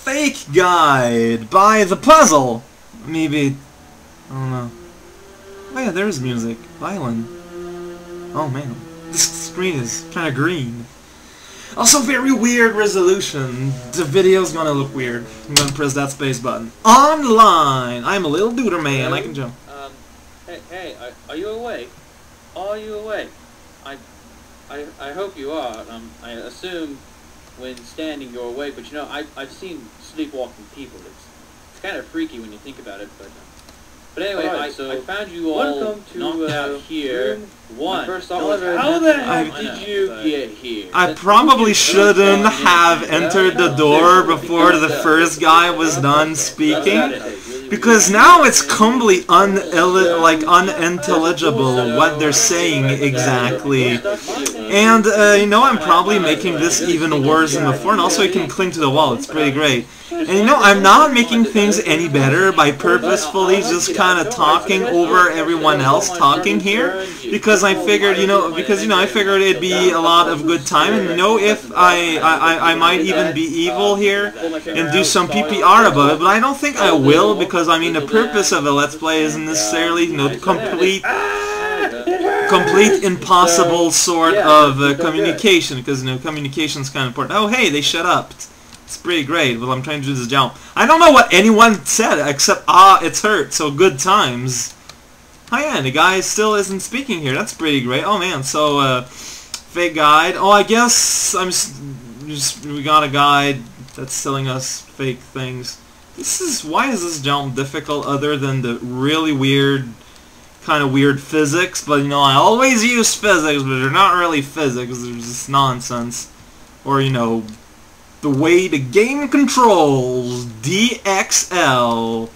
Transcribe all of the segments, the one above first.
fake guide by the puzzle. Maybe, I don't know. Oh yeah, there's music. Violin. Oh man, this screen is kind of green. Also, very weird resolution. The video's gonna look weird. I'm gonna press that space button. Online! I'm a little duder man, I can jump. Hey, are you awake? Are you awake? I hope you are. I assume when standing you're awake, but you know, I've seen sleepwalking people. It's kind of freaky when you think about it, but anyway, right, so I found you all knocked out here. First off, how the heck did you get here? I probably shouldn't have entered the door before the first guy was done speaking, because now it's completely unintelligible what they're saying exactly. And you know, I'm probably making this even worse than before, and also you can cling to the wall. It's pretty great. And you know, I'm not making things any better by purposefully just kind of talking over everyone else talking here, because I figured, I figured it'd be a lot of good time, and you know, if I might even be evil here and do some PPR about it, but I don't think I will, because I mean, the purpose of a Let's Play isn't necessarily, you know, complete impossible sort of communication, because, you know, communication's kind of important. Oh, hey, they shut up. It's pretty great. Well, I'm trying to do this jump. I don't know what anyone said except, it's hurt, so good times. Oh yeah, the guy still isn't speaking here. That's pretty great. Oh man, so, fake guide. Oh, I guess we got a guide that's selling us fake things. Why is this jump difficult other than the really weird, kind of weird physics? But, you know, I always use physics, but they're not really physics. They're just nonsense. Or, you know, the way the game controls, DXL.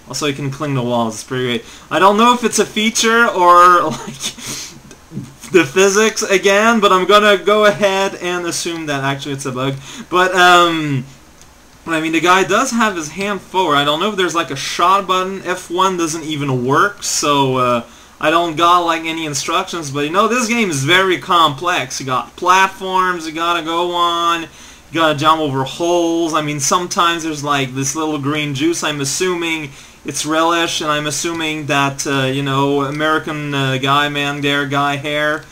Also, you can cling to walls. It's pretty great. I don't know if it's a feature or, like, the physics again, but I'm gonna go ahead and assume that actually it's a bug. But, I mean, the guy does have his hand forward. I don't know if there's, like, a shot button. F1 doesn't even work, so, I don't got, like, any instructions. But, you know, this game is very complex. You got platforms you gotta go on. You gotta jump over holes. I mean, sometimes there's like this little green juice. I'm assuming it's relish, and I'm assuming that, you know, American guy hair,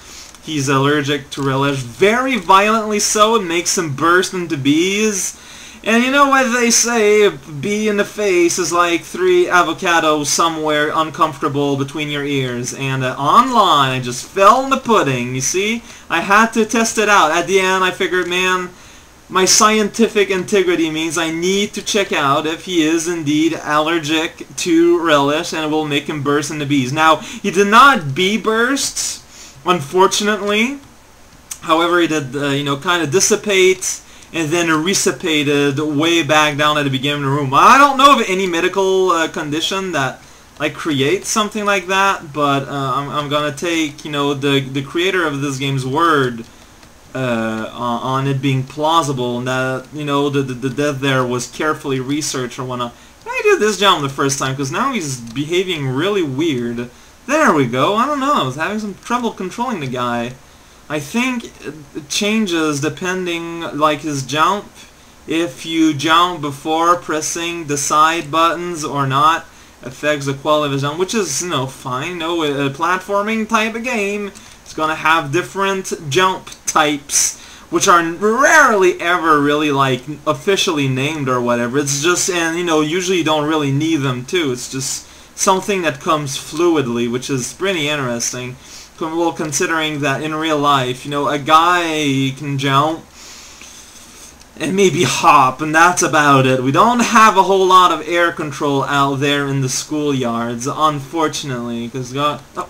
he's allergic to relish. Very violently so. It makes him burst into bees. And you know what they say, a bee in the face is like 3 avocados somewhere uncomfortable between your ears. And online, I just fell in the pudding, you see? I had to test it out. At the end, I figured, man, my scientific integrity means I need to check out if he is indeed allergic to relish, and it will make him burst into bees. Now, he did not bee burst, unfortunately. However, he did, you know, kind of dissipate and then recipated way back down at the beginning of the room. I don't know of any medical condition that like creates something like that, but I'm gonna take, you know, the creator of this game's word on it being plausible, and that, you know, the death there was carefully researched or whatnot. I did this jump the first time because now he's behaving really weird. There we go. I don't know. I was having some trouble controlling the guy. I think it changes depending, like, his jump. If you jump before pressing the side buttons or not, affects the quality of his jump, which is, you know, fine. You know, a platforming type of game, it's gonna have different jump types, which are rarely ever really, like, officially named or whatever. It's just, and, you know, usually you don't really need them too. It's just something that comes fluidly, which is pretty interesting. Well, considering that in real life, you know, a guy can jump and maybe hop, and that's about it. We don't have a whole lot of air control out there in the schoolyards, unfortunately, because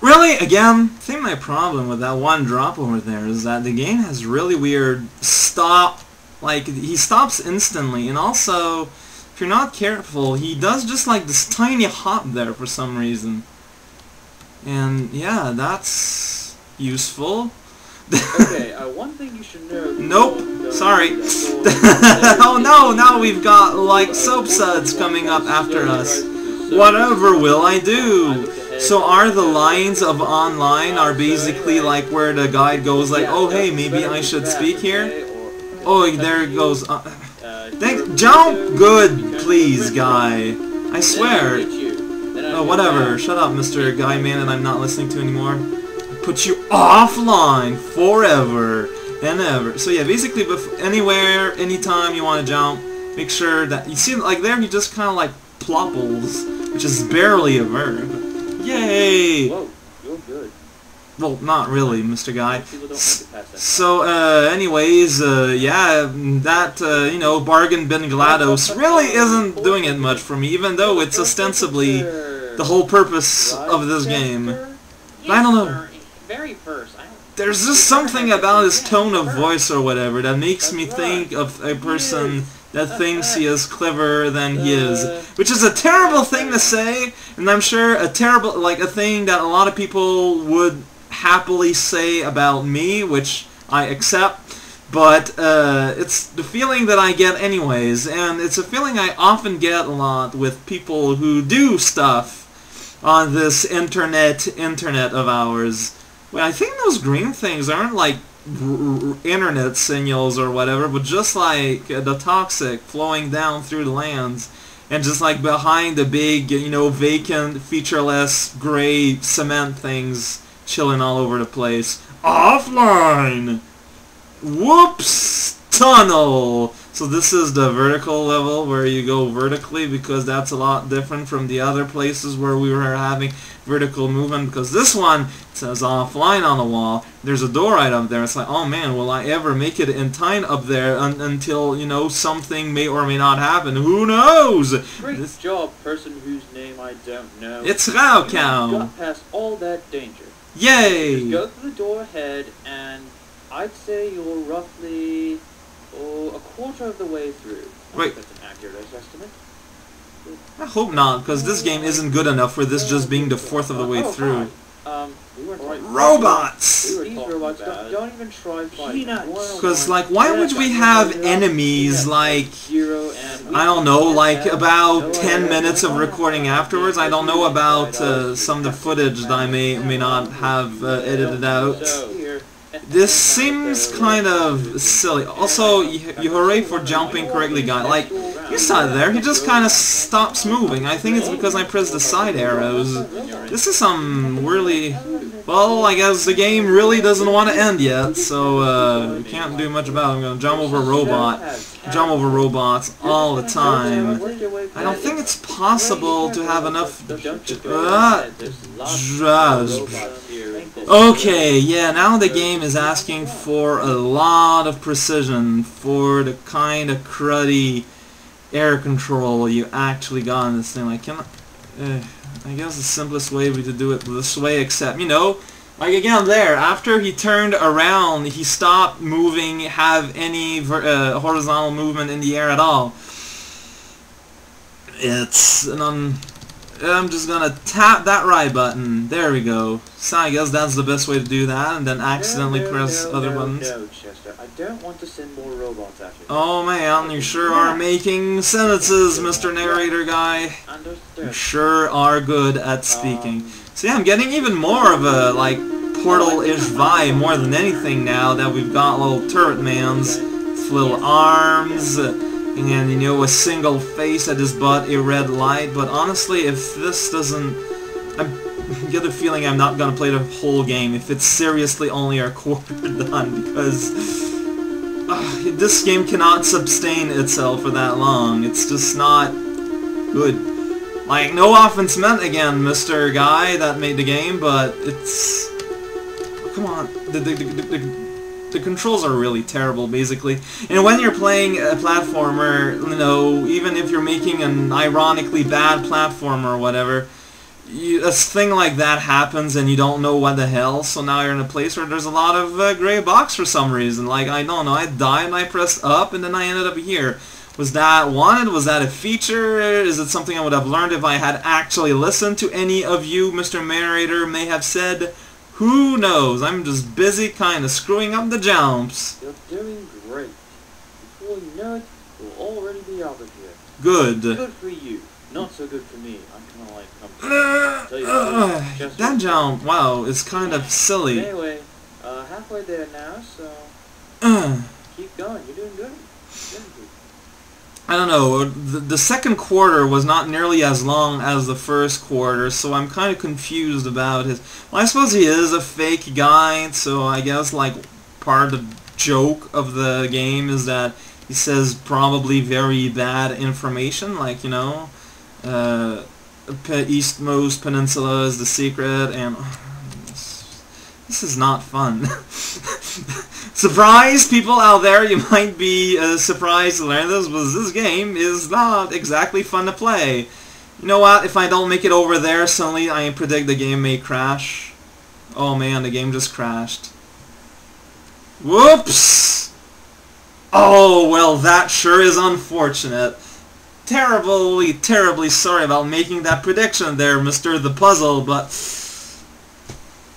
really, again, I think my problem with that one drop over there is that the game has really weird stop, like, he stops instantly, and also, if you're not careful, he does just like this tiny hop there for some reason. And yeah, that's useful. Okay, one thing you should know... Nope, sorry. Oh no, now we've got, like, soap suds coming up after us. Whatever will I do? So are the lines of online are basically like where the guide goes like, oh hey, maybe I should speak here? Oh, there it goes. Jump good, please, guy. I swear. Oh, whatever. Shut up, Mr. Guy Man, and I'm not listening to anymore. Put you offline forever and ever. So yeah, basically, anywhere, anytime you want to jump, make sure that you see, like there, he just kind of like plopples, which is barely a verb. Yay! Whoa, you're good. Well, not really, Mr. Guy. So, anyways, yeah, that, you know, Bargain Bin GLaDOS really isn't doing it much for me, even though it's ostensibly the whole purpose of this game. I don't know. Very first. There's just something about his tone of voice or whatever that makes me think of a person that thinks he is cleverer than he is, which is a terrible thing to say, and I'm sure a terrible, like, a thing that a lot of people would happily say about me, which I accept, but it's the feeling that I get anyways, and it's a feeling I often get a lot with people who do stuff on this internet of ours. Well, I think those green things aren't like internet signals or whatever, but just like the toxic flowing down through the lands, and just like behind the big, you know, vacant, featureless, gray cement things chilling all over the place. Offline! Whoops! Tunnel! So this is the vertical level where you go vertically, because that's a lot different from the other places where we were having vertical movement, because this one says offline on the wall. There's a door right up there. It's like, oh man, will I ever make it in time up there until, you know, something may or may not happen. Who knows? Great job, person whose name I don't know. It's Raocow. You got past all that danger. Yay! Just go through the door ahead, and I'd say you're roughly a quarter of the way through. Wait. That's an accurate estimate. I hope not, because this game isn't good enough for this just being the fourth of the way through. We weren't right. Robots! These robots don't even try fighting. Because, like, why would we have enemies, like, I don't know, like, about 10 minutes of recording afterwards? I don't know about some of the footage that I may not have edited out. This seems kind of silly. Also, you hooray for jumping correctly, guy. Like, you saw it there, he just kind of stops moving. I think it's because I pressed the side arrows. This is some really... Well, I guess the game really doesn't want to end yet, so you can't do much about it. I'm gonna jump over robots all the time. I don't think it's possible to have enough... Okay, yeah, now the game is asking for a lot of precision for the kind of cruddy air control you actually got in this thing. Like, I guess the simplest way to do it this way, except, you know, like again there, after he turned around, he stopped moving, have any horizontal movement in the air at all. It's an I'm just gonna tap that right button. There we go. So I guess that's the best way to do that, and then accidentally press other buttons. No, Chester, I don't want to send more robots at you. Oh man, you sure are making sentences, Mr. Narrator guy. You sure are good at speaking. So yeah, I'm getting even more of a, like, Portal-ish vibe more than anything now that we've got little turret mans with little arms. And, you know, a single face at his butt, a red light. But honestly, if this doesn't... I get the feeling I'm not gonna play the whole game if it's seriously only a quarter done, because this game cannot sustain itself for that long. It's just not good. Like, no offense meant again, Mr. Guy that made the game, but it's... Oh, come on. The controls are really terrible, basically. And when you're playing a platformer, you know, even if you're making an ironically bad platformer or whatever, a thing like that happens and you don't know what the hell, so now you're in a place where there's a lot of gray box for some reason. Like, I don't know, I died and I pressed up and then I ended up here. Was that wanted? Was that a feature? Is it something I would have learned if I had actually listened to any of you, Mr. Narrator, may have said? Who knows? I'm just busy kind of screwing up the jumps. You're doing great. Before you know it, we'll already be out of here. Good. Good for you. Not so good for me. I'm kind of like... that jump, wow, is kind of silly. Anyway, halfway there now, so... keep going. You're doing good. I don't know, the second quarter was not nearly as long as the first quarter, so I'm kind of confused about his... Well, I suppose he is a fake guy, so I guess, like, part of the joke of the game is that he says probably very bad information, like, you know, Eastmost Peninsula is the secret, and... This is not fun. Surprise, people out there, you might be surprised to learn this, but this game is not exactly fun to play. You know what, if I don't make it over there, suddenly I predict the game may crash. Oh man, the game just crashed. Whoops! Oh, well, that sure is unfortunate. Terribly, terribly sorry about making that prediction there, Mr. The Puzzle, but...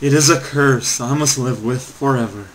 it is a curse I must live with forever.